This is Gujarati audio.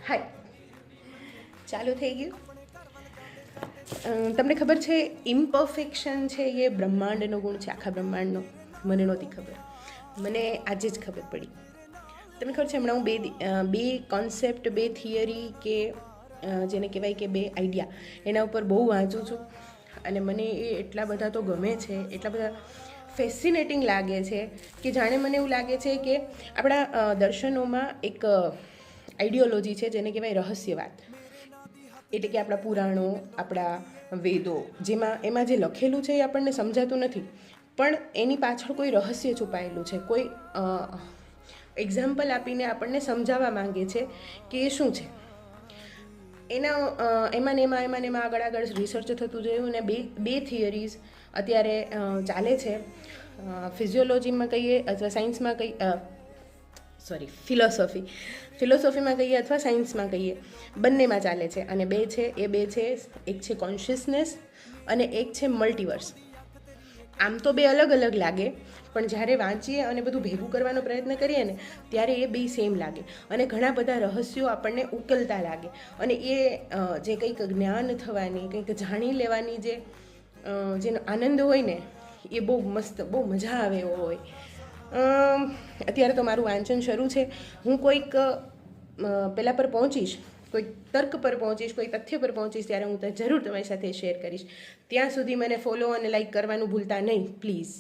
હાય, ચાલુ થઈ ગયું. તમને ખબર છે ઇમ્પરફેક્શન છે એ બ્રહ્માંડનો ગુણ છે, આખા બ્રહ્માંડનો. મને નહોતી ખબર, મને આજે જ ખબર પડી. તમને ખબર છે હમણાં હું બે કોન્સેપ્ટ, બે થિયરી કે જેને કહેવાય કે બે આઈડિયા, એના ઉપર બહુ વાંચું છું. અને મને એ એટલા બધા તો ગમે છે, એટલા બધા ફેસિનેટિંગ લાગે છે કે જાણે મને એવું લાગે છે કે આપણા દર્શનોમાં એક આઈડિયોલોજી છે જેને કહેવાય રહસ્યવાદ. એટલે કે આપણા પુરાણો, આપણા વેદો, એમાં જે લખેલું છે એ આપણને સમજાતું નથી, પણ એની પાછળ કોઈ રહસ્ય છુપાયેલું છે. કોઈ એક્ઝામ્પલ આપીને આપણને સમજાવવા માંગે છે કે એ શું છે. એમાં આગળ રિસર્ચ થતું જોયું ને બે થિયરીઝ અત્યારે ચાલે છે. ફિઝિયોલોજીમાં કહીએ અથવા સાયન્સમાં ફિલોસોફીમાં કહીએ અથવા સાયન્સમાં કહીએ, બંનેમાં ચાલે છે. અને બે છે, એક છે કોન્શિયસનેસ અને એક છે મલ્ટીવર્સ. આમ તો બે અલગ અલગ લાગે, પણ જ્યારે વાંચીએ અને બધું ભેગું કરવાનો પ્રયત્ન કરીએ ને ત્યારે એ બે સેમ લાગે અને ઘણા બધા રહસ્યો આપણને ઉકેલતા લાગે. અને એ જે કંઈક જ્ઞાન થવાની, કંઈક જાણી લેવાની જેનો આનંદ હોય ને, એ બહુ મસ્ત, બહુ મજા આવે એવો હોય. અત્યારે તો મારું વાંચન શરૂ છે. હું કોઈક પેલા પર પહોંચીશ, કોઈ તર્ક પર પહોંચીશ, કોઈ તથ્ય પર પહોંચીશ, ત્યારે હું જરૂર તમારી સાથે શેર કરીશ. ત્યાં સુધી મને ફોલો અને લાઈક કરવાનું ભૂલતા નહીં, પ્લીઝ.